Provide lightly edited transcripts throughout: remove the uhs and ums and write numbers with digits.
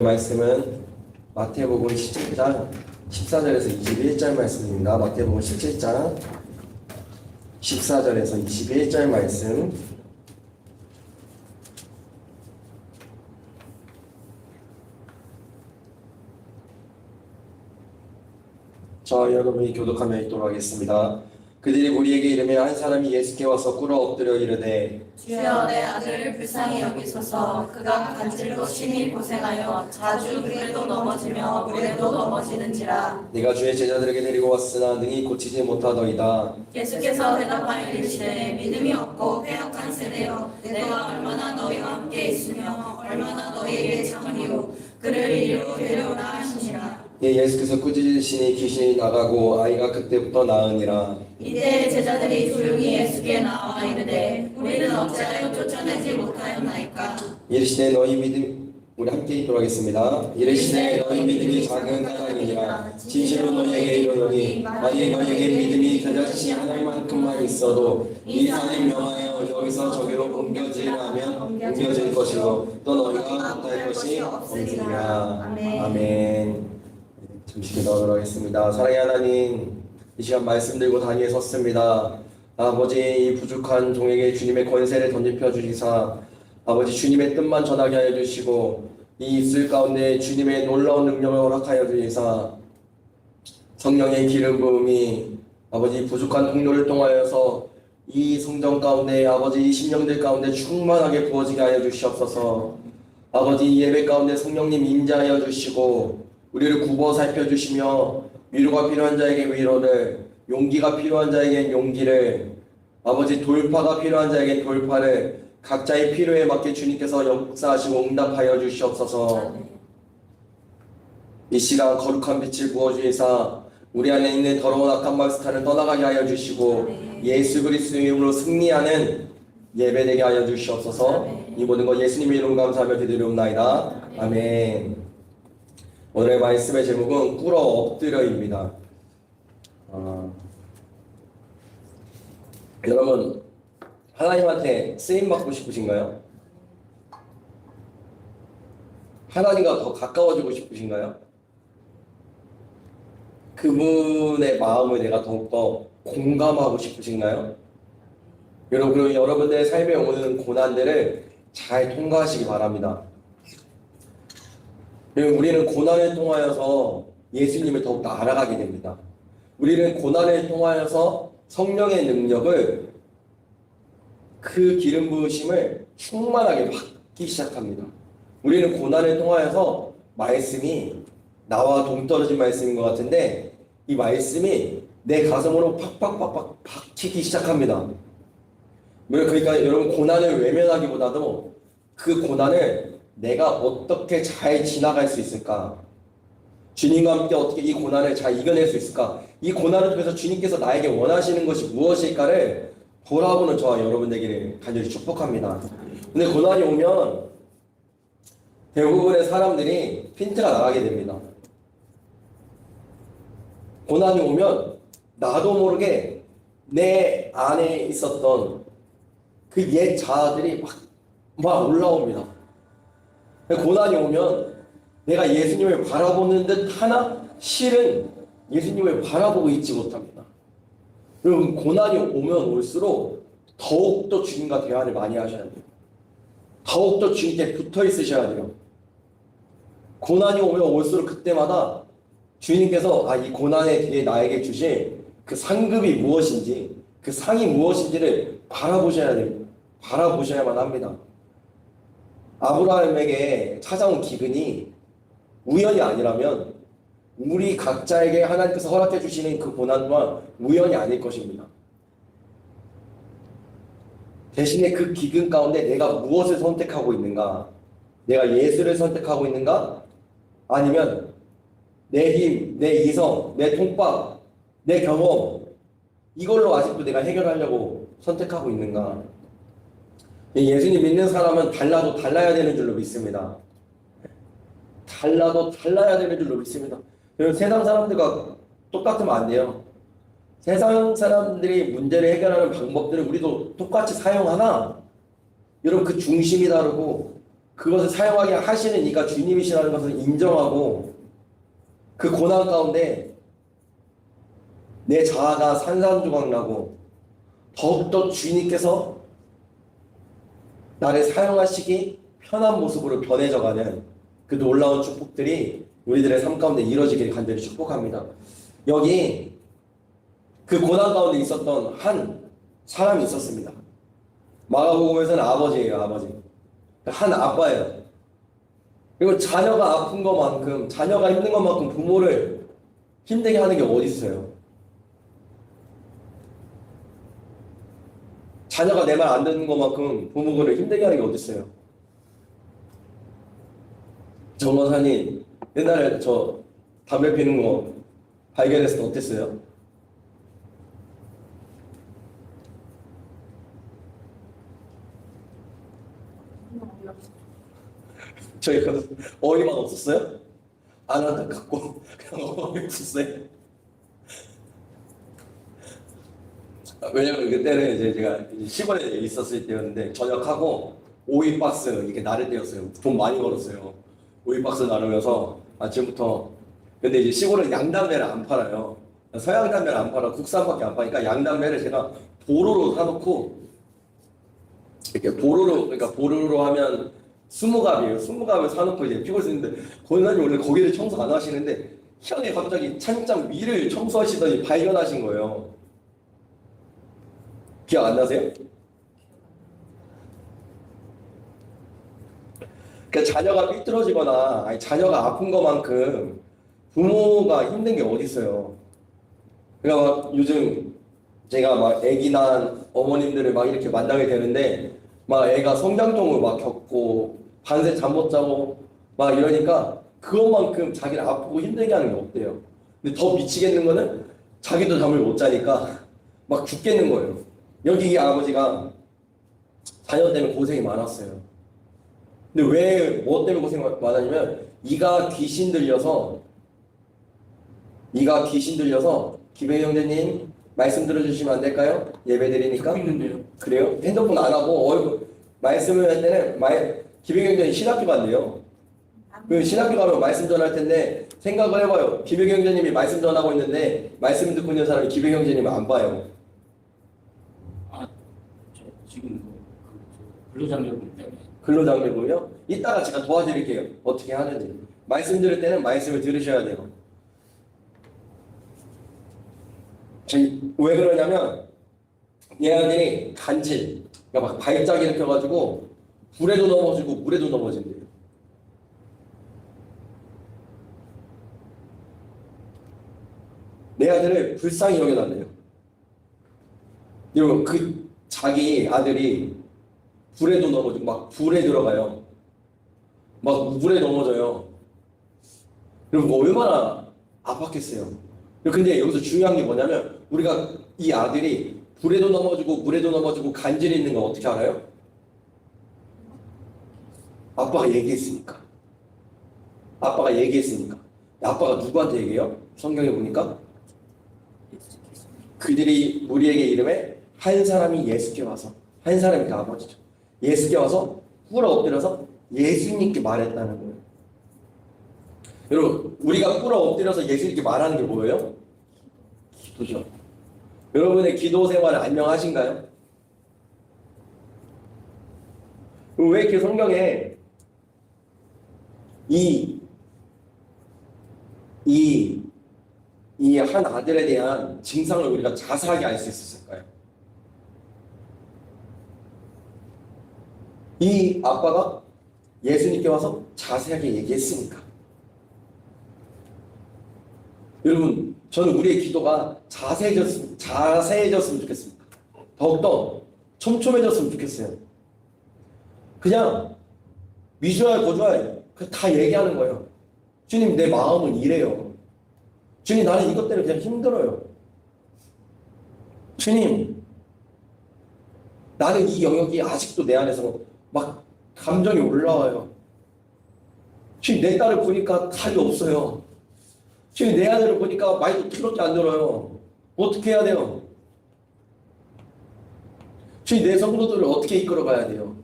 말씀은 마태복음 17장 14절에서 21절 말씀입니다. 마태복음 17장 14절에서 21절 말씀. 자, 여러분이 교독하며 읽도록 하겠습니다. 그들이 우리에게 이르며 한 사람이 예수께 와서 꿇어 엎드려 이르되 주여, 내 아들을 불쌍히 여기소서. 그가 간질로 심히 고생하여 자주 물에도 넘어지며 물에도 넘어지는지라. 네가 주의 제자들에게 데리고 왔으나 능히 고치지 못하더이다. 예수께서 대답하여 이르시되 믿음이 없고 패역한 세대여, 내가 얼마나 너희와 함께 있으며 얼마나 너희에게 참으리요. 그를 이리로 데려오라 하시니라. 예수께서 꾸짖으시니 귀신이 나가고 아이가 그때부터 나으니라. 이때 제자들이 조용히 예수께 나와 이르되 우리는 어찌하여 쫓아내지 못하였나이까. 이르시되 너희 믿음, 우리 함께 읽도록 하겠습니다. 이르시되 너희 믿음이 작은 까닭이니라. 진실로 너희에게 이르노니 만일 너희에게 믿음이 겨자씨 하나만큼만 있어도 이 산을 명하여 여기서 저기로 옮겨지라면 옮겨질 것이고 또 너희가 못할 것이 없으리라. 아멘. 잠시 기도하도록 하겠습니다. 사랑의 하나님, 이 시간 말씀 들고 단위에 섰습니다. 아버지, 이 부족한 종에게 주님의 권세를 던집혀 주시사 아버지 주님의 뜻만 전하게 하여 주시고 이 입술 가운데 주님의 놀라운 능력을 허락하여 주시사 성령의 기름 부음이 아버지 부족한 통로를 통하여서 이 성전 가운데 아버지 이 심령들 가운데 충만하게 부어지게 하여 주시옵소서. 아버지 예배 가운데 성령님 임재하여 주시고 우리를 굽어 살펴주시며 위로가 필요한 자에게 위로를, 용기가 필요한 자에게 용기를, 아버지 돌파가 필요한 자에게 돌파를 각자의 필요에 맞게 주님께서 역사하시고 응답하여 주시옵소서. 이 시간 거룩한 빛을 부어주시사 우리 안에 있는 더러운 악한 마스터를 떠나가게 하여 주시고 예수 그리스도의 이름으로 승리하는 예배되게 하여 주시옵소서. 이 모든 것 예수님의 이름 감사하며 기도드리옵나이다. 아멘. 오늘의 말씀의 제목은 꿇어 엎드려입니다. 여러분, 하나님한테 쓰임받고 싶으신가요? 하나님과 더 가까워지고 싶으신가요? 그분의 마음을 내가 더욱더 공감하고 싶으신가요? 여러분, 그리고 여러분들의 삶에 오는 고난들을 잘 통과하시기 바랍니다. 우리는 고난을 통하여서 예수님을 더욱더 알아가게 됩니다. 우리는 고난을 통하여서 성령의 능력을, 그 기름 부으심을 충만하게 받기 시작합니다. 우리는 고난을 통하여서 말씀이 나와 동떨어진 말씀인 것 같은데 이 말씀이 내 가슴으로 팍팍팍팍 박히기 시작합니다. 그러니까 여러분, 고난을 외면하기보다도 그 고난을 내가 어떻게 잘 지나갈 수 있을까? 주님과 함께 어떻게 이 고난을 잘 이겨낼 수 있을까? 이 고난을 통해서 주님께서 나에게 원하시는 것이 무엇일까를 돌아보는 저와 여러분에게 간절히 축복합니다. 근데 고난이 오면 대부분의 사람들이 핀트가 나가게 됩니다. 고난이 오면 나도 모르게 내 안에 있었던 그 옛 자아들이 막 올라옵니다. 고난이 오면 내가 예수님을 바라보는 듯 하나 실은 예수님을 바라보고 있지 못합니다. 여러분, 고난이 오면 올수록 더욱더 주님과 대화를 많이 하셔야 돼요. 더욱더 주님께 붙어 있으셔야 돼요. 고난이 오면 올수록 그때마다 주님께서 이 고난에 뒤에 나에게 주실 그 상급이 무엇인지, 그 상이 무엇인지를 바라보셔야 돼요. 바라보셔야만 합니다. 아브라함에게 찾아온 기근이 우연이 아니라면 우리 각자에게 하나님께서 허락해 주시는 그 고난 또한 우연이 아닐 것입니다. 대신에 그 기근 가운데 내가 무엇을 선택하고 있는가? 내가 예수를 선택하고 있는가? 아니면 내 힘, 내 이성, 내 통밥, 내 경험, 이걸로 아직도 내가 해결하려고 선택하고 있는가? 예수님 믿는 사람은 달라도 달라야 되는 줄로 믿습니다. 달라도 달라야 되는 줄로 믿습니다. 여러분, 세상 사람들과 똑같으면 안 돼요. 세상 사람들이 문제를 해결하는 방법들을 우리도 똑같이 사용하나? 여러분, 그 중심이 다르고 그것을 사용하게 하시는 이가 주님이시라는 것을 인정하고 그 고난 가운데 내 자아가 산산조각나고 더욱더 주님께서 나를 사용하시기 편한 모습으로 변해져가는 그 놀라운 축복들이 우리들의 삶 가운데 이루어지기를 간절히 축복합니다. 여기 그 고난 가운데 있었던 한 사람이 있었습니다. 마가복음에서는 아버지예요, 아버지. 한 아빠예요. 그리고 자녀가 아픈 것만큼, 자녀가 힘든 것만큼 부모를 힘들게 하는 게 어디 있어요? 자녀가 내 말 안 듣는 것만큼 부모를 힘들게 하는 게 어디 있어요? 정원사님, 옛날에 저 담배 피는 거 발견했을 때 어땠어요? 저희 그 어이가 없었어요? 안 안타깝고 그냥 어이 없었어요. 왜냐면 그때는 이제 제가 시골에 있었을 때였는데 저녁하고 오이 박스 이렇게 나를 때였어요. 돈 많이 벌었어요. 오이 박스 나누면서 아침부터. 근데 이제 시골은 양담배를 안 팔아요. 서양 담배를 안 팔아. 국산밖에 안 파니까 양담배를 제가 보루로 사놓고 이렇게 보루로, 그러니까 보루로 하면 20갑이에요. 20갑을 사놓고 이제 피고 있었는데 권사님 원래 거기를 청소 안 하시는데 희한하게 갑자기 찬장 위를 청소하시더니 발견하신 거예요. 기억 안 나세요? 그러니까 자녀가 삐뚤어지거나 아니 자녀가 아픈 것만큼 부모가 힘든 게 어디 있어요. 그러니까 막 요즘 제가 막 애기 낳은 어머님들을 막 이렇게 만나게 되는데 막 애가 성장통을 막 겪고 밤새 잠 못 자고 막 이러니까 그것만큼 자기를 아프고 힘들게 하는 게 없대요. 근데 더 미치겠는 거는 자기도 잠을 못 자니까 막 죽겠는 거예요. 여기 이 아버지가 자녀 때문에 고생이 많았어요. 근데 왜 뭐 때문에 고생이 많았냐면 이가 귀신 들려서 기백 형제님 말씀 들어주시면 안 될까요? 예배 드리니까. 있는데요. 그래요? 핸드폰 안 하고 말씀을 할 때는 기백 형제님 신학교 간대요. 그 신학교 가면 말씀 전할 텐데 생각을 해봐요. 기백 형제님이 말씀 전하고 있는데 말씀 듣고 있는 사람이 기백 형제님을 안 봐요. 지금 근로장려금 때문에. 근로장려금이요? 이따가 제가 도와드릴게요. 어떻게 하는지. 말씀 들을 때는 말씀을 들으셔야 돼요. 왜 그러냐면 얘네들이 간질, 그러니까 막 발작 일으켜가지고 불에도 넘어지고 물에도 넘어진대요. 내 아들을 불쌍히 여겨달래요. 여러분 그 자기 아들이 불에도 넘어지고 막 불에 들어가요. 막 물에 넘어져요. 여러분 얼마나 아팠겠어요. 근데 여기서 중요한 게 뭐냐면 우리가 이 아들이 불에도 넘어지고 물에도 넘어지고 간질이 있는 거 어떻게 알아요? 아빠가 얘기했으니까. 아빠가 누구한테 얘기해요? 성경에 보니까 그들이 우리에게 이름에 한 사람이 예수께 와서, 한 사람이 그 아버지죠. 예수께 와서 꿇어 엎드려서 예수님께 말했다는 거예요. 여러분 우리가 꿇어 엎드려서 예수님께 말하는 게 뭐예요? 기도죠. 여러분의 기도 생활을 안녕하신가요? 왜 이렇게 성경에 이 한 아들에 대한 증상을 우리가 자세하게 알 수 있었을까요? 이 아빠가 예수님께 와서 자세하게 얘기했으니까. 여러분, 저는 우리의 기도가 자세해졌으면 좋겠습니다. 더욱더 촘촘해졌으면 좋겠어요. 그냥 미주알 고주알 다 얘기하는 거예요. 주님, 내 마음은 이래요. 주님, 나는 이것 때문에 그냥 힘들어요. 주님, 나는 이 영역이 아직도 내 안에서 막 감정이 올라와요. 주님, 내 딸을 보니까 답이 없어요. 주님, 내 아들을 보니까 말도 더럽게 안 들어요. 어떻게 해야 돼요? 주님, 내 성도들을 어떻게 이끌어가야 돼요?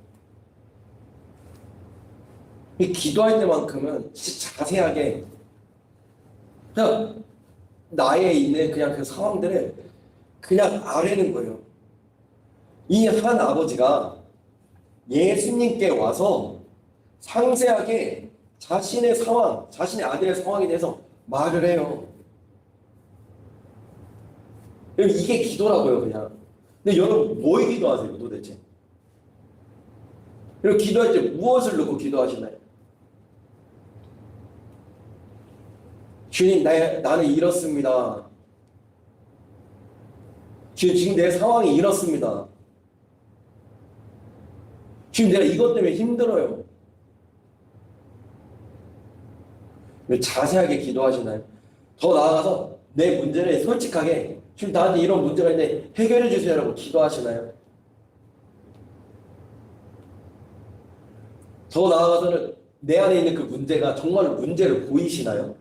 이 기도할 때만큼은 진짜 자세하게 그냥 나에 있는 그냥 그 상황들을 그냥 아뢰는 거예요. 이 한 아버지가 예수님께 와서 상세하게 자신의 상황, 자신의 아들의 상황에 대해서 말을 해요. 이게 기도라고요, 그냥. 근데 여러분, 뭘 기도하세요, 도대체? 그리고 기도할 때 무엇을 놓고 기도하시나요? 주님, 나는 이렇습니다. 지금 내 상황이 이렇습니다. 지금 내가 이것 때문에 힘들어요. 왜 자세하게 기도하시나요? 더 나아가서 내 문제를 솔직하게 지금 나한테 이런 문제가 있는데 해결해 주세요라고 기도하시나요? 더 나아가서는 내 안에 있는 그 문제가 정말 문제를 보이시나요?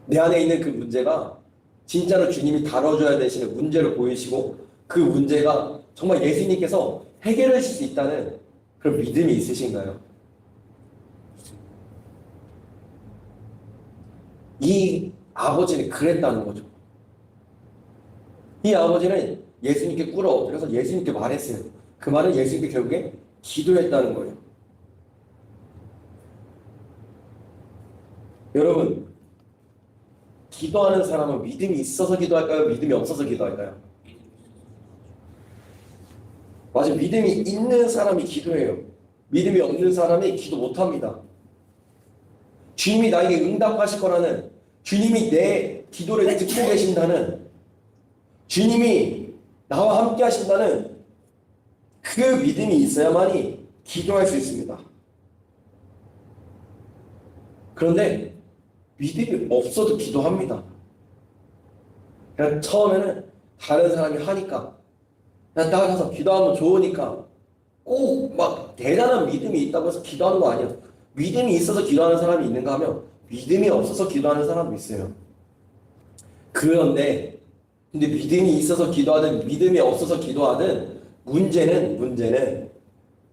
내 안에 있는 그 문제가 진짜로 주님이 다뤄줘야 되시는 문제를 보이시고 그 문제가 정말 예수님께서 해결해 줄 수 있다는 그런 믿음이 있으신가요? 이 아버지는 그랬다는 거죠. 이 아버지는 예수님께 꿇어 엎드려서 예수님께 말했어요. 그 말은 예수님께 결국에 기도했다는 거예요. 여러분, 기도하는 사람은 믿음이 있어서 기도할까요? 믿음이 없어서 기도할까요? 맞아요. 믿음이 있는 사람이 기도해요. 믿음이 없는 사람이 기도 못합니다. 주님이 나에게 응답하실 거라는, 주님이 내 기도를 듣고 계신다는, 주님이 나와 함께 하신다는 그 믿음이 있어야만이 기도할 수 있습니다. 그런데 믿음이 없어도 기도합니다. 그냥 처음에는 다른 사람이 하니까 그냥 따라가서 기도하면 좋으니까 꼭 막 대단한 믿음이 있다고 해서 기도하는 거 아니에요. 믿음이 있어서 기도하는 사람이 있는가 하면 믿음이 없어서 기도하는 사람도 있어요. 그런데 근데 믿음이 있어서 기도하든 믿음이 없어서 기도하든 문제는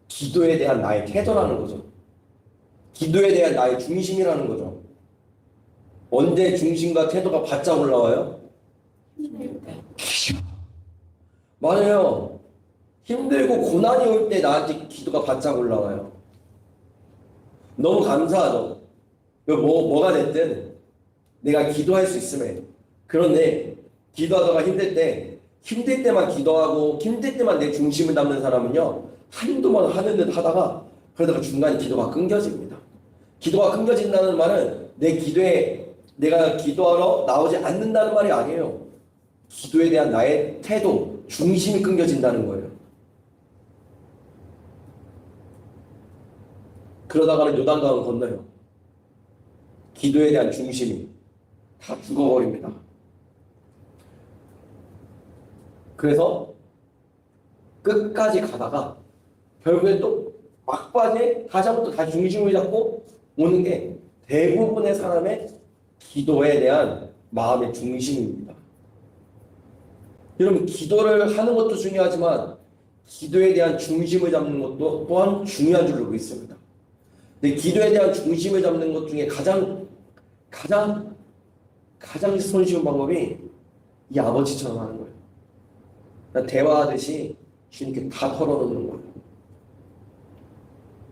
기도에 대한 나의 태도라는 거죠. 기도에 대한 나의 중심이라는 거죠. 언제 중심과 태도가 바짝 올라와요? 맞아요. 힘들고 고난이 올 때 나한테 기도가 바짝 올라와요. 너무 감사하죠. 뭐가 됐든 내가 기도할 수 있음에. 그런데 기도하다가 힘들 때만 기도하고 힘들 때만 내 중심을 담는 사람은요, 한두 번 하는 듯 하다가 그러다가 중간에 기도가 끊겨집니다. 기도가 끊겨진다는 말은 내 기도에 내가 기도하러 나오지 않는다는 말이 아니에요. 기도에 대한 나의 태도, 중심이 끊겨진다는 거예요. 그러다가는 요단강을 건너요. 기도에 대한 중심이 다 죽어버립니다. 그래서 끝까지 가다가 결국에 또 막바지에 다시 한번 또 다시 중심을 잡고 오는 게 대부분의 사람의 기도에 대한 마음의 중심입니다. 여러분, 기도를 하는 것도 중요하지만 기도에 대한 중심을 잡는 것도 또한 중요한 줄로 믿습니다. 근데 기도에 대한 중심을 잡는 것 중에 가장 손쉬운 방법이 이 아버지처럼 하는 거예요. 대화하듯이 주님께 다 털어놓는 거예요.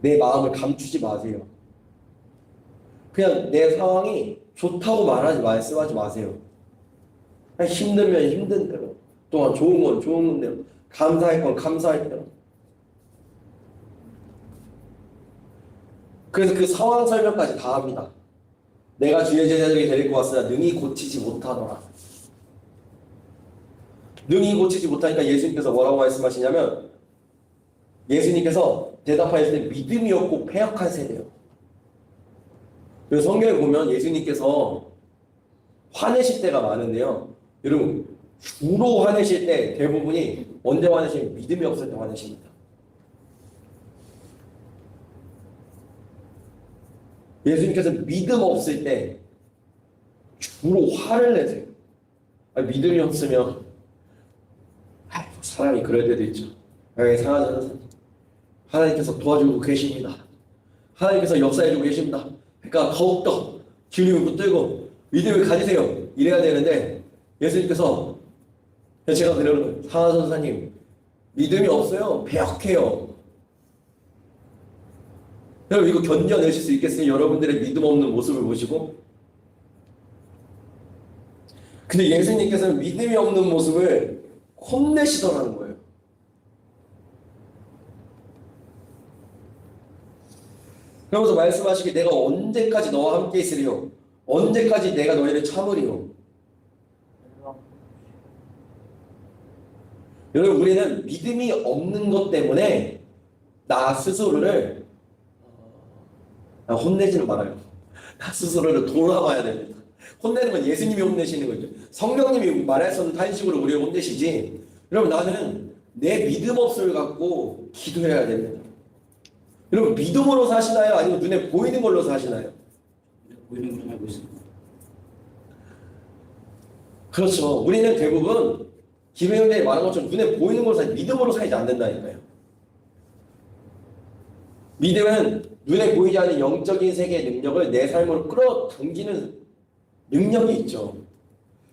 내 마음을 감추지 마세요. 그냥 내 상황이 좋다고 말씀하지 마세요. 그냥 힘들면 힘든 대로, 또한 좋은 건 좋은 대로, 감사할 건 감사할 대로. 그래서 그 상황 설명까지 다 합니다. 내가 주의 제자들이 데리고 왔으나 능히 고치지 못하더라. 능히 고치지 못하니까 예수님께서 뭐라고 말씀하시냐면, 예수님께서 대답하실 때 믿음이 없고 패역한 세대요. 그래서 성경에 보면 예수님께서 화내실 때가 많은데요. 여러분, 주로 화내실 때 대부분이 언제 화내시면 믿음이 없을 때 화내십니다. 예수님께서 믿음 없을 때 주로 화를 내세요. 믿음이 없으면 사람이 그럴 때도 있죠. 상하잖아. 하나님께서 도와주고 계십니다. 하나님께서 역사해주고 계십니다. 그러니까 더욱더 기름이 붙들고 믿음을 가지세요. 이래야 되는데 예수님께서 제가 그러는 거예요. 상하 선사님 믿음이 없어요. 배역해요. 여러분 이거 견뎌내실 수 있겠어요? 여러분들의 믿음 없는 모습을 보시고. 근데 예수님께서는 믿음이 없는 모습을 혼내시더라는 거예요. 그러면서 말씀하시기 내가 언제까지 너와 함께 있으리요? 언제까지 내가 너희를 참으리요? 여러분 우리는 믿음이 없는 것 때문에 나 스스로를 혼내지는 말아요. 나 스스로를 돌아봐야 됩니다. 혼내는 건 예수님이 혼내시는 거죠. 성령님이 말해서는 다른 식으로 우리를 혼내시지. 여러분 나는 내 믿음 없음을 갖고 기도해야 됩니다. 여러분 믿음으로 사시나요? 아니면 눈에 보이는 걸로 사시나요? 보이는 걸로 알고 있습니다. 그렇죠. 우리는 대부분 김혜영님이 말한 것처럼 눈에 보이는 걸로 사지 믿음으로 살지 않는다니까요. 믿음은 눈에 보이지 않는 영적인 세계의 능력을 내 삶으로 끌어당기는 능력이 있죠.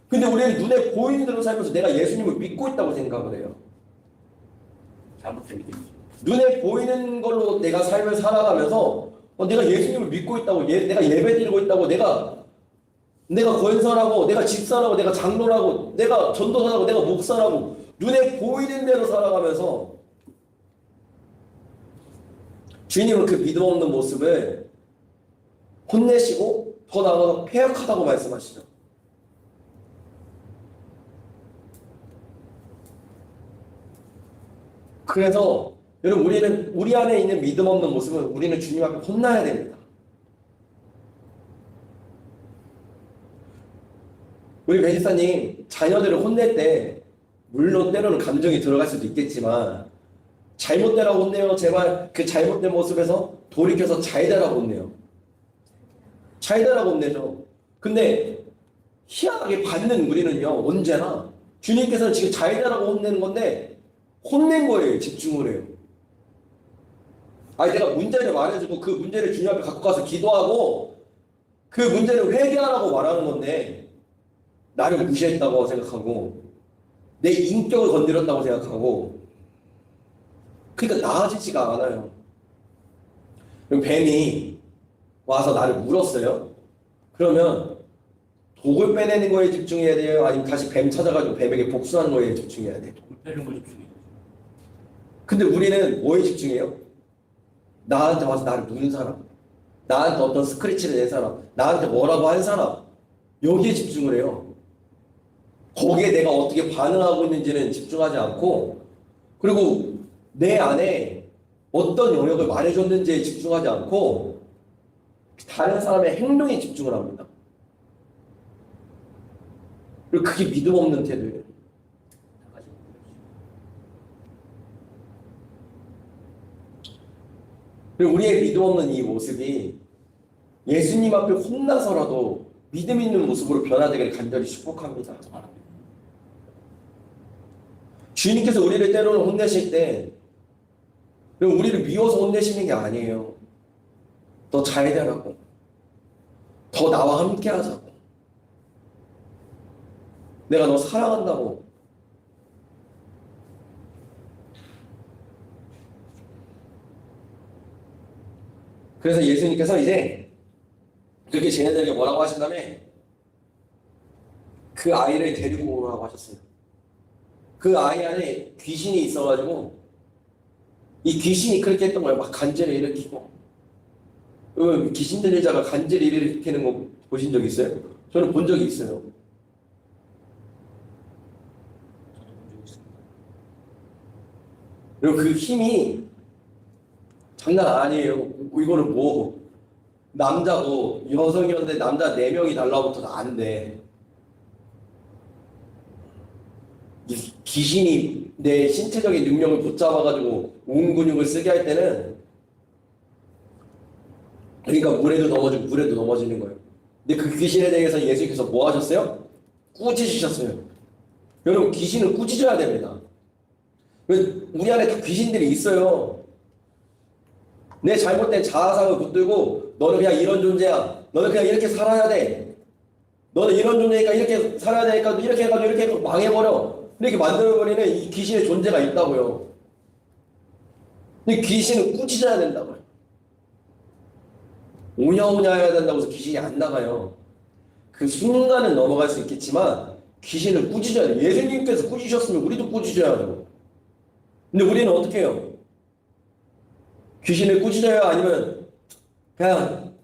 근데 우리는 눈에 보이는 대로 살면서 내가 예수님을 믿고 있다고 생각을 해요. 잘못된 믿음이죠. 눈에 보이는 걸로 내가 삶을 살아가면서 내가 예수님을 믿고 있다고 내가 예배드리고 있다고 내가 권사라고 내가 집사라고 내가 장로라고 내가 전도사라고 내가 목사라고 눈에 보이는 대로 살아가면서 주님은 그 믿음 없는 모습을 혼내시고 더 나아가서 폐역하다고 말씀하시죠. 그래서 여러분 우리 안에 있는 믿음 없는 모습은 우리는 주님 앞에 혼나야 됩니다. 우리 배집사님 자녀들을 혼낼 때 물론 때로는 감정이 들어갈 수도 있겠지만 잘못되라고 혼내요. 제발 그 잘못된 모습에서 돌이켜서 잘 되라고 혼내요. 잘 되라고 혼내죠. 근데 희한하게 받는 우리는요 언제나 주님께서는 지금 잘 되라고 혼내는 건데 혼낸 거예요. 집중을 해요. 아니 내가 문제를 말해주고 그 문제를 주님 앞에 갖고 가서 기도하고 그 문제를 회개하라고 말하는 건데 나를 무시했다고 생각하고 내 인격을 건드렸다고 생각하고 그러니까 나아지지가 않아요. 그럼 뱀이 와서 나를 물었어요. 그러면 독을 빼내는 거에 집중해야 돼요? 아니면 다시 뱀 찾아가지고 뱀에게 복수하는 거에 집중해야 돼요? 독을 빼는 걸 집중해요. 근데 우리는 뭐에 집중해요? 나한테 와서 나를 무는 사람, 나한테 어떤 스크래치를 낸 사람, 나한테 뭐라고 한 사람, 여기에 집중을 해요. 거기에 내가 어떻게 반응하고 있는지는 집중하지 않고, 그리고 내 안에 어떤 영역을 말해줬는지에 집중하지 않고 다른 사람의 행동에 집중을 합니다. 그리고 그게 믿음 없는 태도예요. 그리고 우리의 믿음 없는 이 모습이 예수님 앞에 혼나서라도 믿음 있는 모습으로 변화되기를 간절히 축복합니다. 주님께서 우리를 때로는 혼내실 때 우리를 미워서 혼내시는 게 아니에요. 더 잘 되라고, 더 나와 함께 하자고, 내가 너 사랑한다고. 그래서 예수님께서 이제 그렇게 쟤네들에게 뭐라고 하신 다음에 그 아이를 데리고 오라고 하셨어요. 그 아이 안에 귀신이 있어가지고 이 귀신이 그렇게 했던 거예요. 막 간질을 일으키고. 귀신 들리자가 간질을 일으키는 거 보신 적 있어요? 저는 본 적이 있어요. 그리고 그 힘이 장난 아니에요. 이거는 뭐 남자고 여성이었는데 남자 4명이 달라붙어도 안 돼. 귀신이 내 신체적인 능력을 붙잡아가지고 온 근육을 쓰게 할 때는 그러니까 물에도 넘어지는 거예요. 근데 그 귀신에 대해서 예수님께서 뭐 하셨어요? 꾸짖으셨어요. 여러분 귀신은 꾸짖어야 됩니다. 우리 안에 다 귀신들이 있어요. 내 잘못된 자아상을 붙들고 너는 그냥 이런 존재야. 너는 그냥 이렇게 살아야 돼. 너는 이런 존재니까 이렇게 살아야 되니까 이렇게 해가지고 이렇게 해서 망해버려. 이렇게 만들어버리는 이 귀신의 존재가 있다고요. 이 귀신은 꾸짖어야 된다고요. 오냐오냐 해야 된다고 해서 귀신이 안 나가요. 그 순간은 넘어갈 수 있겠지만 귀신을 꾸짖어야 돼요. 예수님께서 꾸짖으셨으면 우리도 꾸짖어야죠. 근데 우리는 어떻게 해요? 귀신을 꾸짖어요? 아니면 그냥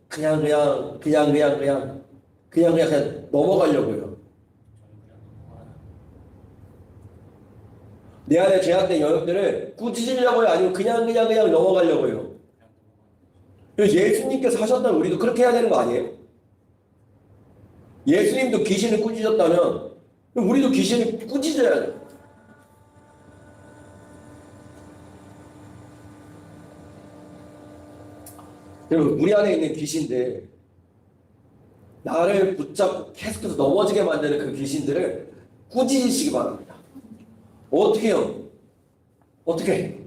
넘어가려고요. 내 안에 죄악된 영역들을 꾸짖으려고요? 아니면 그냥 넘어가려고요? 예수님께서 하셨다면 우리도 그렇게 해야 되는 거 아니에요? 예수님도 귀신을 꾸짖었다면 우리도 귀신을 꾸짖어야 돼요. 여러분, 우리 안에 있는 귀신들, 나를 붙잡고 계속해서 넘어지게 만드는 그 귀신들을 꾸짖으시기 바랍니다. 어떻게 해요? 어떻게?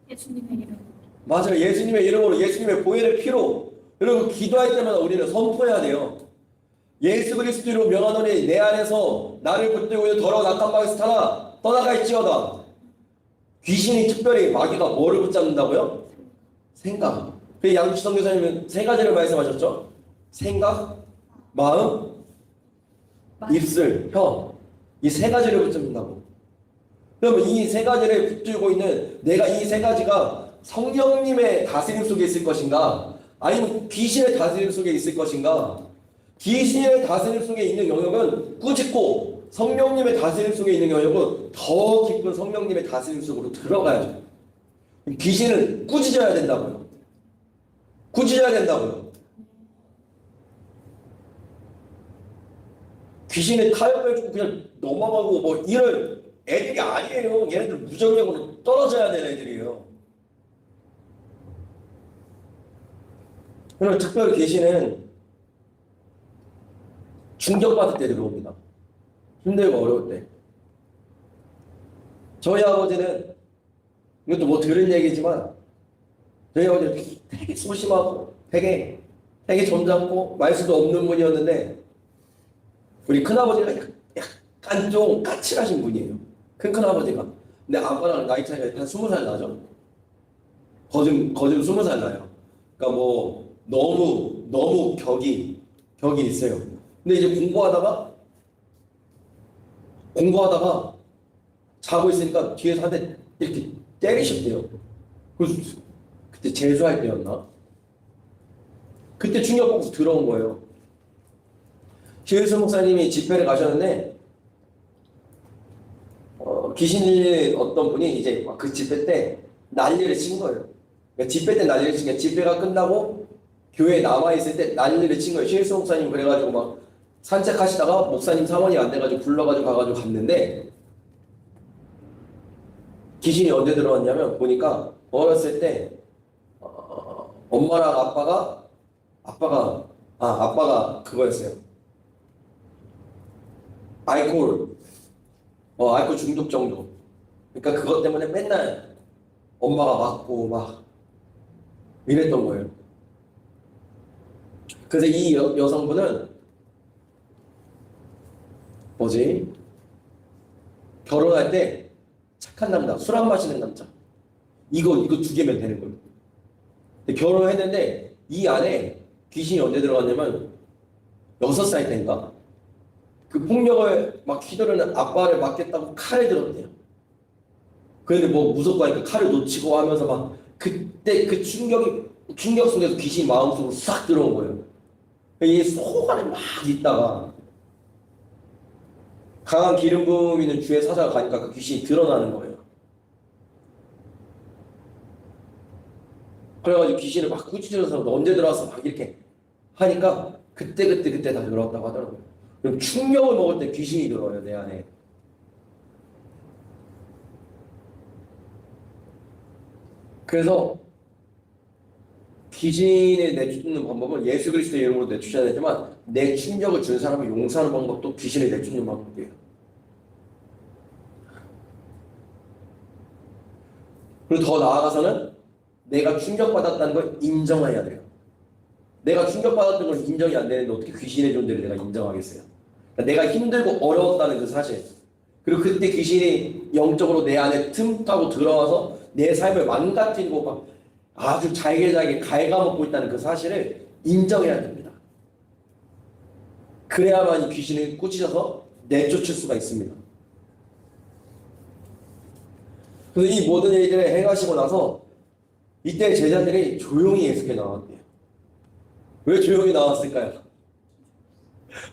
예수님의 이름. 맞아요. 예수님의 이름으로, 예수님의 보혈의 피로. 여러분, 기도할 때마다 우리는 선포해야 돼요. 예수 그리스도로 명하노니 내 안에서 나를 붙들고 있는 더러운 악한 방에서 떠나가 있지어다. 귀신이 특별히 마귀가 뭐를 붙잡는다고요? 생각. 그 양주시 선교사님은 세 가지를 말씀하셨죠? 생각, 마음, 입술, 혀. 이 세 가지를 붙잡는다고. 그러면 이 세 가지를 붙들고 있는 내가 이 세 가지가 성령님의 다스림 속에 있을 것인가? 아니면 귀신의 다스림 속에 있을 것인가? 귀신의 다스림 속에 있는 영역은 꾸짖고 성령님의 다스림 속에 있는 영역은 더 깊은 성령님의 다스림 속으로 들어가야죠. 귀신은 꾸짖어야 된다고요. 꾸짖어야 된다고요. 귀신의 타협을 주고 그냥 넘어가고 뭐 이런 애들이 아니에요. 얘네들 무정력으로 떨어져야 되는 애들이에요. 그럼 특별히 귀신은 충격받을 때 들어옵니다. 힘들고 어려울 때. 저희 아버지는, 이것도 뭐 들은 얘기지만, 저희 아버지는 되게 소심하고, 되게 점잖고, 말수도 없는 분이었는데, 우리 큰아버지가 약간 좀 까칠하신 분이에요. 큰아버지가. 근데 아빠랑 나이 차이가 한 20살 나죠? 거즘 20살 나요. 그러니까 뭐, 너무 격이 있어요. 근데 이제 공부하다가 자고 있으니까 뒤에서 한 대 이렇게 때리셨대요. 그래서 그때 재수할 때였나? 그때 충격받고 들어온 거예요. 최일수 목사님이 집회를 가셨는데 귀신 들린 어떤 분이 이제 그 집회 때 난리를 친 거예요. 그러니까 집회 때 난리를 친 게 집회가 끝나고 교회에 남아있을 때 난리를 친 거예요. 최일수 목사님 그래가지고 막 산책하시다가 목사님 사원이 안 돼가지고 불러가지고 가가지고 갔는데 귀신이 언제 들어왔냐면 보니까 어렸을 때 엄마랑 아빠가 그거였어요. 알코올 중독 정도. 그러니까 그것 때문에 맨날 엄마가 맞고 막 이랬던 거예요. 그래서 이 여성분은 결혼할 때 착한 남자, 술 안 마시는 남자. 이거 2개면 되는 거예요. 근데 결혼했는데 이 안에 귀신이 언제 들어갔냐면 6살 때인가 그 폭력을 막 휘두르는 아빠를 막겠다고 칼을 들었대요. 그런데 뭐 무섭고 하니까 칼을 놓치고 하면서 막 그때 그 충격 속에서 귀신이 마음속으로 싹 들어온 거예요. 이 속 안에 막 있다가 강한 기름 부음 있는 주의 사자가 가니까 그 귀신이 드러나는 거예요. 그래가지고 귀신을 막 꾸짖으면서 언제 들어와서 막 이렇게 하니까 그때 다 들어왔다고 하더라고요. 그럼 충격을 먹을 때 귀신이 들어와요, 내 안에. 그래서 귀신을 내쫓는 방법은 예수 그리스도의 이름으로 내쫓아야 되지만 내 충격을 준 사람을 용서하는 방법도 귀신을 내쫓는 방법이에요. 그리고 더 나아가서는 내가 충격받았다는 걸 인정해야 돼요. 내가 충격받았던 걸 인정이 안 되는데 어떻게 귀신의 존재를 내가 인정하겠어요? 그러니까 내가 힘들고 어려웠다는 그 사실, 그리고 그때 귀신이 영적으로 내 안에 틈타고 들어와서 내 삶을 망가뜨리고 막 아주 잘게 갉아먹고 있다는 그 사실을 인정해야 됩니다. 그래야만 이 귀신을 꾸짖어서 내쫓을 수가 있습니다. 그래서 이 모든 일들을 행하시고 나서 이때 제자들이 조용히 예수께 나왔대요. 왜 조용히 나왔을까요?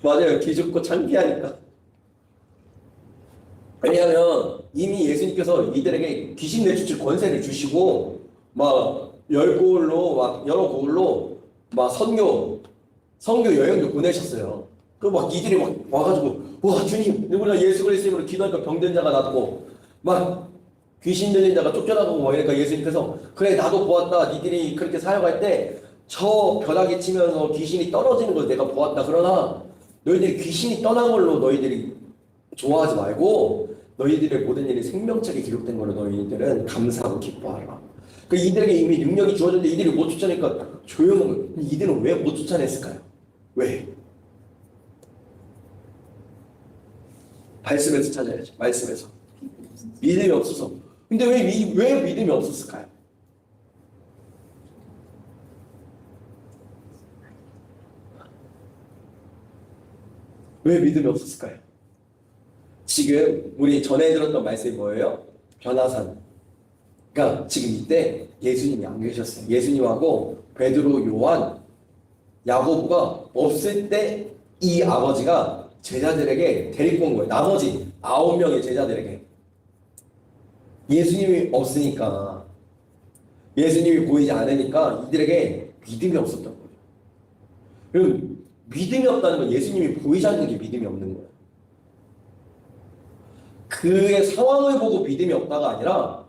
맞아요. 기죽고 창피하니까. 왜냐하면 이미 예수님께서 이들에게 귀신 내쫓을 권세를 주시고 막 여러 고을로 막 선교 여행도 보내셨어요. 그 막 이들이 막 와가지고 와 주님 우리가 예수 그리스도로 기도하니까 병든 자가 낫고 막 귀신 들린 자가 쫓겨나가고 막 이러니까 예수님께서 그래 나도 보았다. 니들이 그렇게 사역할 때 저 벼락이 치면서 귀신이 떨어지는 걸 내가 보았다. 그러나 너희들이 귀신이 떠난 걸로 너희들이 좋아하지 말고 너희들의 모든 일이 생명책에 기록된 걸로 너희들은 감사하고 기뻐하라. 그 이들에게 이미 능력이 주어졌는데 이들이 못 쫓아내니까 조용한 거예요. 이들은 왜 못 쫓아냈을까요? 왜? 말씀에서 찾아야죠. 말씀에서. 믿음이 없어서. 근데 왜 믿음이 없었을까요? 왜 믿음이 없었을까요? 지금 우리 전에 들었던 말씀이 뭐예요? 변화산. 그러니까 지금 이때 예수님이 안 계셨어요. 예수님하고 베드로, 요한, 야고보가 없을 때 이 아버지가 제자들에게 데리고 온 거예요. 나머지 9명의 제자들에게. 예수님이 없으니까, 예수님이 보이지 않으니까 이들에게 믿음이 없었던 거예요. 그럼 믿음이 없다는 건 예수님이 보이지 않는 게 믿음이 없는 거예요. 그의 상황을 보고 믿음이 없다가 아니라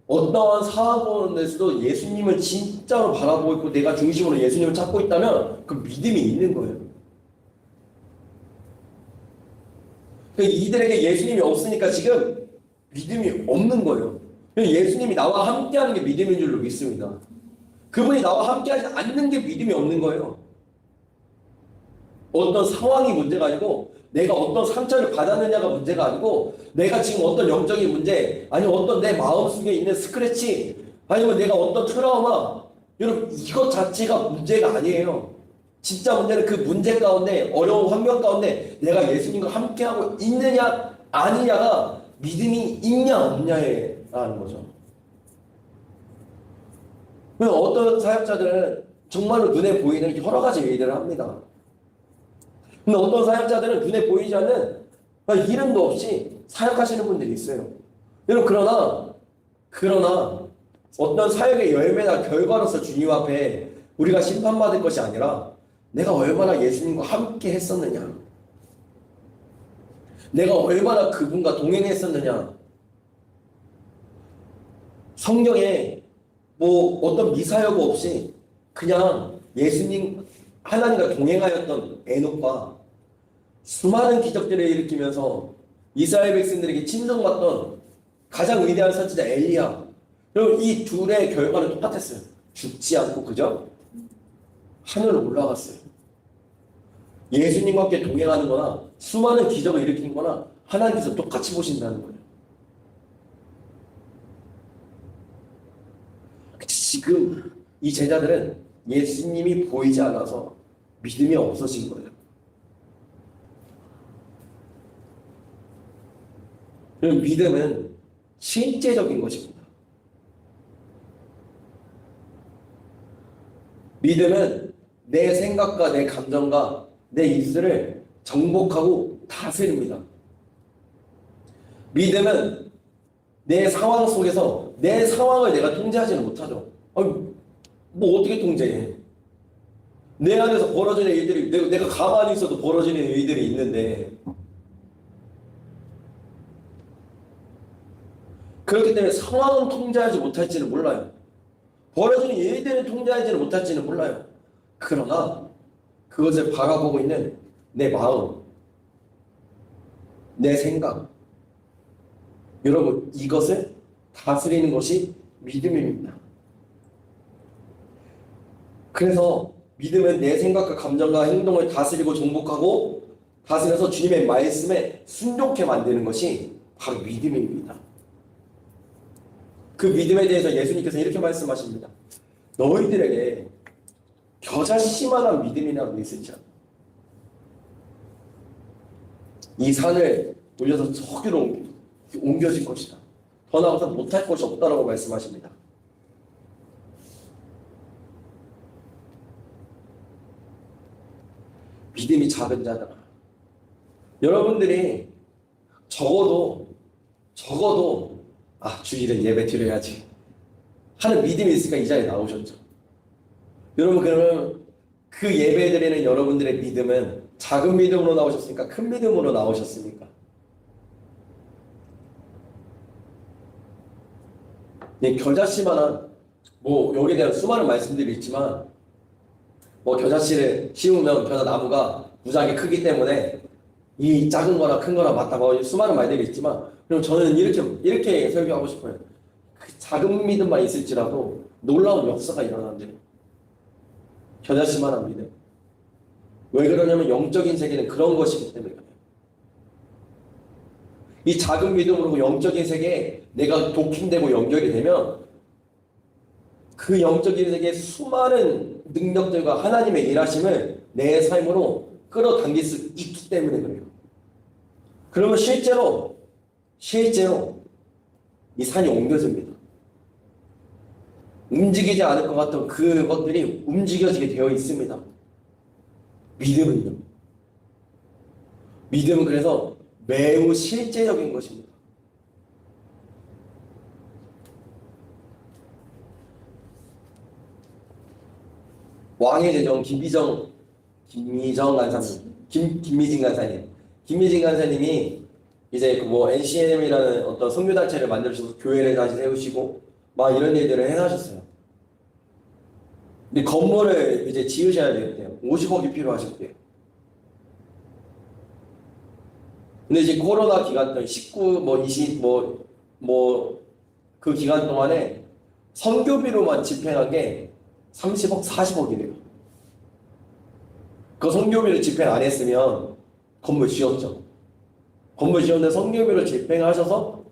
어떠한 상황 가운데서도 예수님을 진짜로 바라보고 있고 내가 중심으로 예수님을 찾고 있다면 그 믿음이 있는 거예요. 이들에게 예수님이 없으니까 지금 믿음이 없는 거예요. 예수님이 나와 함께하는 게 믿음인 줄로 믿습니다. 그분이 나와 함께하지 않는 게 믿음이 없는 거예요. 어떤 상황이 문제가 아니고 내가 어떤 상처를 받았느냐가 문제가 아니고 내가 지금 어떤 영적인 문제 아니면 어떤 내 마음속에 있는 스크래치 아니면 내가 어떤 트라우마 여러분 이것 자체가 문제가 아니에요. 진짜 문제는 그 문제 가운데 어려운 환경 가운데 내가 예수님과 함께하고 있느냐 아니냐가 믿음이 있냐 없냐라는 거죠. 어떤 사역자들은 정말로 눈에 보이는 여러 가지 일들을 합니다. 근데 어떤 사역자들은 눈에 보이지 않는 이름도 없이 사역하시는 분들이 있어요. 여러분 그러나 어떤 사역의 열매나 결과로서 주님 앞에 우리가 심판받을 것이 아니라 내가 얼마나 예수님과 함께 했었느냐, 내가 얼마나 그분과 동행했었느냐. 성경에 뭐 어떤 미사여구 없이 그냥 예수님 하나님과 동행하였던 에녹과 수많은 기적들을 일으키면서 이스라엘 백성들에게 친정받던 가장 위대한 선지자 엘리야. 여러분 이 둘의 결과는 똑같았어요. 죽지 않고 그저 하늘로 올라갔어요. 예수님과 함께 동행하는 거나 수많은 기적을 일으킨 거나 하나님께서 똑같이 보신다는 거예요. 지금 이 제자들은 예수님이 보이지 않아서 믿음이 없어진 거예요. 그럼 믿음은 실제적인 것입니다. 믿음은 내 생각과 내 감정과 내 입술을 정복하고 다스립니다. 믿음은 내 상황 속에서 내 상황을 내가 통제하지는 못하죠. 뭐 어떻게 통제해? 내 안에서 벌어지는 일들이 내가 가만히 있어도 벌어지는 일들이 있는데 그렇기 때문에 상황은 통제하지 못할지는 몰라요. 벌어지는 일들은 통제하지는 못할지는 몰라요. 그러나 그것을 바라보고 있는 내 마음, 내 생각, 여러분 이것을 다스리는 것이 믿음입니다. 그래서 믿음은 내 생각과 감정과 행동을 다스리고 정복하고 다스려서 주님의 말씀에 순종케 만드는 것이 바로 믿음입니다. 그 믿음에 대해서 예수님께서 이렇게 말씀하십니다. 너희들에게 겨자씨만한 믿음이라도 있을지 않나. 이 산을 올려서 저기로 옮겨질 것이다. 더 나아가서 못할 것이 없다라고 말씀하십니다. 믿음이 작은 자다. 여러분들이 적어도 주일에 예배 드려야지 하는 믿음이 있으니까 이 자리에 나오셨죠. 여러분, 그러면 그 예배 드리는 여러분들의 믿음은 작은 믿음으로 나오셨습니까? 큰 믿음으로 나오셨습니까? 네, 겨자씨만한 여기에 대한 수많은 말씀들이 있지만 겨자씨를 심으면 겨자나무가 무지하게 크기 때문에 이 작은 거나 큰 거나 맞다 수많은 말들이 있지만 그럼 저는 이렇게 설교하고 싶어요. 그 작은 믿음만 있을지라도 놀라운 역사가 일어난대요. 겨자씨만한 믿음. 왜 그러냐면 영적인 세계는 그런 것이기 때문에 그래요. 이 작은 믿음으로 영적인 세계에 내가 도킹되고 연결이 되면 그 영적인 세계의 수많은 능력들과 하나님의 일하심을 내 삶으로 끌어당길 수 있기 때문에 그래요. 그러면 실제로 이 산이 옮겨집니다. 움직이지 않을 것 같던 그것들이 움직여지게 되어 있습니다. 믿음은요. 믿음은 그래서 매우 실제적인 것입니다. 왕의 제정 김미진 간사님이 이제 NCM이라는 어떤 선교단체를 만들어서 교회를 다시 세우시고 막 이런 일들을 해나셨어요. 근데 건물을 이제 지으셔야 되겠대요. 50억이 필요하셨대요. 근데 이제 코로나 기간 동안 19, 20, 그 기간 동안에 선교비로만 집행한 게 30억, 40억이래요. 그 선교비를 집행 안 했으면 건물 지었죠. 건물 지었는데 선교비로 집행하셔서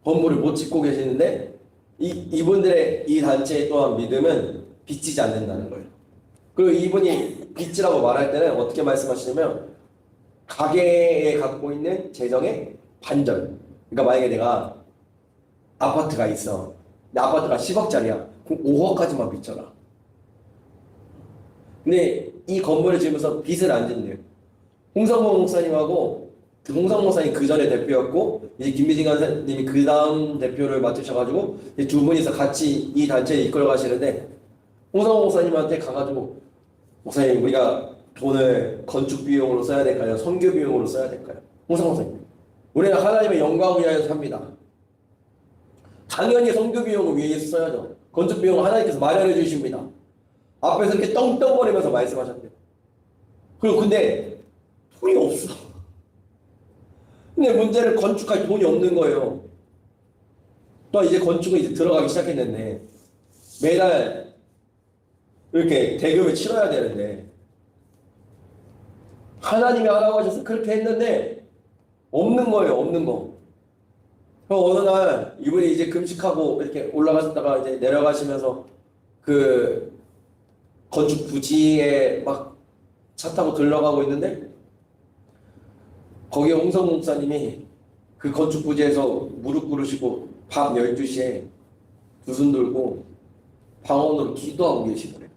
건물을 못 짓고 계시는데 이분들의 이 단체의 또한 믿음은 빚지지 않는다는 거예요. 그리고 이분이 빚지라고 말할 때는 어떻게 말씀하시냐면 가게에 갖고 있는 재정의 반절. 그러니까 만약에 내가 아파트가 있어. 내 아파트가 10억짜리야. 그럼 5억까지만 빚져라. 근데 이 건물을 지으면서 빚을 안 진대요. 홍성모 목사님하고 홍성모 목사님 그 전에 대표였고 이제 김미진 간사님이 그 다음 대표를 맡으셔가지고 두 분이서 같이 이 단체를 이끌어 가시는데 홍성모 목사님한테 가가지고 목사님 우리가 돈을 건축 비용으로 써야 될까요? 선교 비용으로 써야 될까요? 홍성모 목사님 우리는 하나님의 영광을 위하여 삽니다. 당연히 선교 비용을 위해서 써야죠. 건축 비용을 하나님께서 마련해 주십니다. 앞에서 이렇게 떵떵거리면서 말씀하셨대요. 그리고 근데 돈이 없어. 근데 문제는 건축할 돈이 없는 거예요. 또 이제 건축은 이제 들어가기 시작했는데 매달 이렇게 대금을 치러야 되는데 하나님이 하라고 하셔서 그렇게 했는데 없는 거예요. 없는 거. 그럼 어느 날 이분이 이제 금식하고 이렇게 올라가셨다가 이제 내려가시면서 그 건축 부지에 막 차 타고 들러가고 있는데 거기에 홍성 목사님이 그 건축 부지에서 무릎 꿇으시고 밤 12시에 두 손 들고 방언으로 기도하고 계시더래요.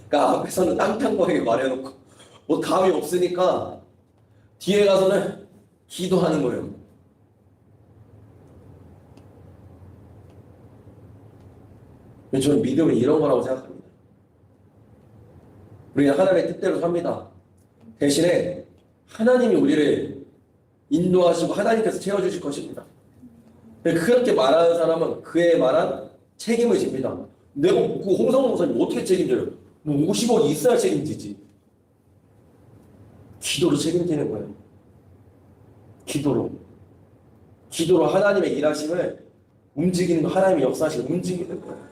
그러니까 앞에서는 딴딴거리게 말해놓고 감이 없으니까 뒤에 가서는 기도하는 거예요. 저는 믿음은 이런 거라고 생각합니다. 우리는 하나님의 뜻대로 삽니다. 대신에 하나님이 우리를 인도하시고 하나님께서 채워주실 것입니다. 그렇게 말하는 사람은 그에 말한 책임을 집니다. 내가 그 홍성호 목사님 어떻게 책임져요? 50억이 있어야 책임지지. 기도로 책임지는 거예요. 기도로 하나님의 일하심을 움직이는 거, 하나님의 역사하심을 움직이는 거예요.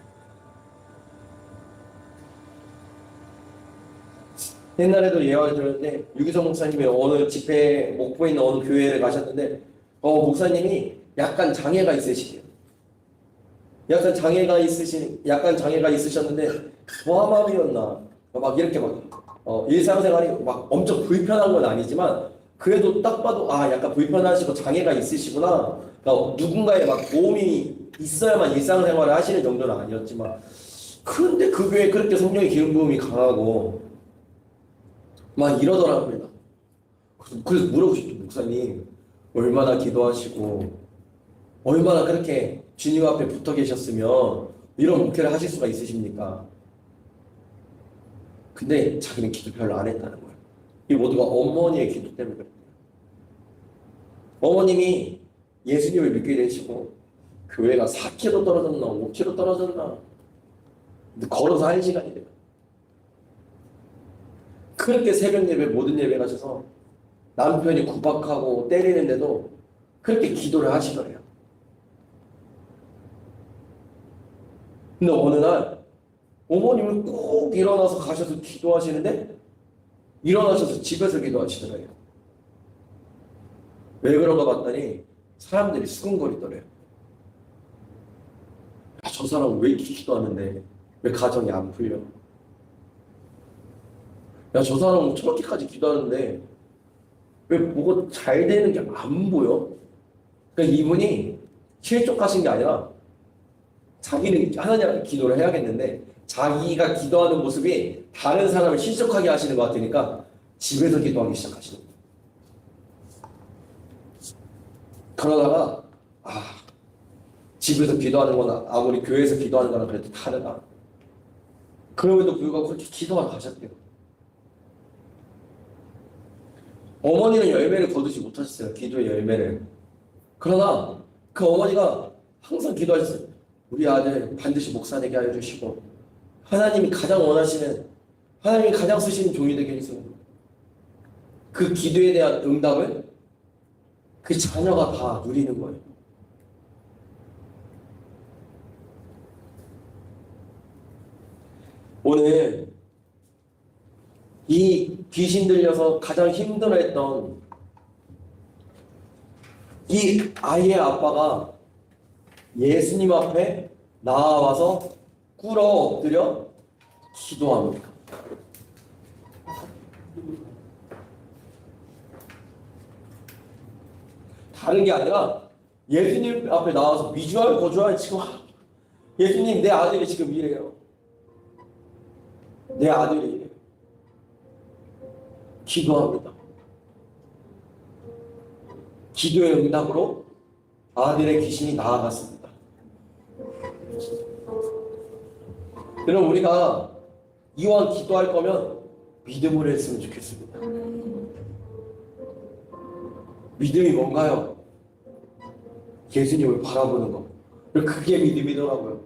옛날에도 예화를 들었는데 유기성 목사님이 어느 집회 목포에 있는 어느 교회를 가셨는데 목사님이 약간 장애가 있으시대요. 약간 장애가 있으셨는데 모함함이었나 막 이렇게 일상생활이 막 엄청 불편한 건 아니지만 그래도 딱 봐도 약간 불편하시고 장애가 있으시구나. 그러니까 누군가의 막 도움이 있어야만 일상생활을 하시는 정도는 아니었지만 근데 그 교회에 그렇게 성령의 기름 부음이 강하고 막 이러더라고요. 그래서 물어보시죠. 목사님 얼마나 기도하시고 얼마나 그렇게 주님 앞에 붙어 계셨으면 이런 목회를 하실 수가 있으십니까? 근데 자기는 기도 별로 안 했다는 거예요. 이 모두가 어머니의 기도 때문에 그래요. 어머님이 예수님을 믿게 되시고 교회가 4km 떨어졌나 5km 떨어졌나 걸어서 1시간이 돼요. 그렇게 새벽 예배 모든 예배 가셔서 남편이 구박하고 때리는데도 그렇게 기도를 하시더래요. 근데 어느 날 어머님은 꼭 일어나서 가셔서 기도하시는데 일어나셔서 집에서 기도하시더래요. 왜 그런가 봤더니 사람들이 수근거리더래요. 저 사람은 왜 이렇게 기도하는데 왜 가정이 안 풀려? 저 사람은 저렇게까지 기도하는데 왜 뭐가 잘 되는 게 안 보여? 그러니까 이분이 실족하신 게 아니라 자기는 하나님 앞에 기도를 해야겠는데 자기가 기도하는 모습이 다른 사람을 실족하게 하시는 것 같으니까 집에서 기도하기 시작하시는 거예요. 그러다가 집에서 기도하는 거나 아무리 교회에서 기도하는 거나 그래도 다르다. 그럼에도 불구하고 그렇게 기도하러 가셨대요. 어머니는 열매를 거두지 못하셨어요. 기도의 열매를. 그러나 그 어머니가 항상 기도하셨어요. 우리 아들 반드시 목사 되게 하여 주시고 하나님이 가장 원하시는 하나님이 가장 쓰시는 종이 되게 해주세요. 그 기도에 대한 응답을 그 자녀가 다 누리는 거예요. 오늘 이 귀신 들려서 가장 힘들어했던 이 아이의 아빠가 예수님 앞에 나와서 꿇어 엎드려 기도합니다. 다른 게 아니라 예수님 앞에 나와서 미주알 고주알 지금 예수님 내 아들이 지금 이래요. 내 아들이 이래요. 기도합니다. 기도의 응답으로 아들의 귀신이 나아갔습니다. 그럼 우리가 이왕 기도할 거면 믿음으로 했으면 좋겠습니다. 믿음이 뭔가요? 예수님을 바라보는 거. 그게 믿음이더라고요.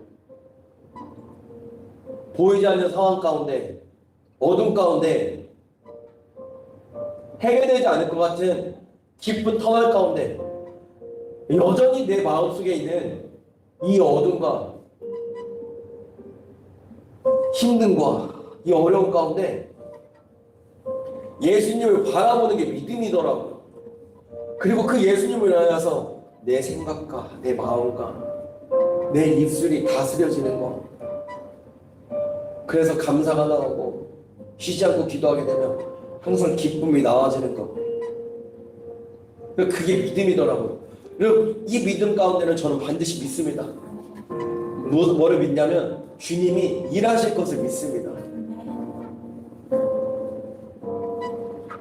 보이지 않는 상황 가운데, 어둠 가운데, 해결되지 않을 것 같은 깊은 터널 가운데 여전히 내 마음속에 있는 이 어둠과 힘듦과 이 어려움 가운데 예수님을 바라보는 게 믿음이더라고요. 그리고 그 예수님을 위하여서 내 생각과 내 마음과 내 입술이 다스려지는 거. 그래서 감사가 나오고 쉬지 않고 기도하게 되면 항상 기쁨이 나와지는 거. 그게 믿음이더라고요. 그리고 이 믿음 가운데는 저는 반드시 믿습니다. 뭐를 믿냐면 주님이 일하실 것을 믿습니다.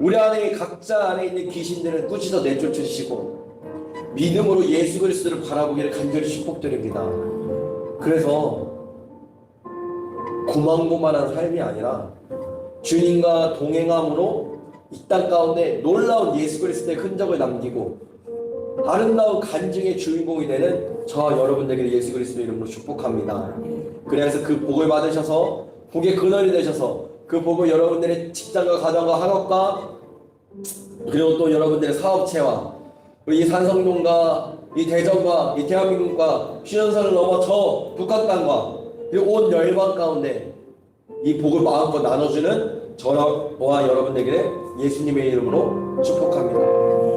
우리 안에 각자 안에 있는 귀신들은 꾸짖어 내쫓으시고 믿음으로 예수 그리스도를 바라보기를 간절히 축복드립니다. 그래서 고만고만한 삶이 아니라 주님과 동행함으로 이 땅 가운데 놀라운 예수 그리스도의 흔적을 남기고 아름다운 간증의 주인공이 되는 저와 여러분들에게 예수 그리스도 이름으로 축복합니다. 그래서 그 복을 받으셔서 복의 근원이 되셔서 그 복을 여러분들의 직장과 가정과 학업과 그리고 또 여러분들의 사업체와 이 산성동과 이 대전과 이 대한민국과 휴전선을 넘어 저 북한 땅과 그리고 온 열방 가운데 이 복을 마음껏 나눠주는 저와 여러분에게 예수님의 이름으로 축복합니다.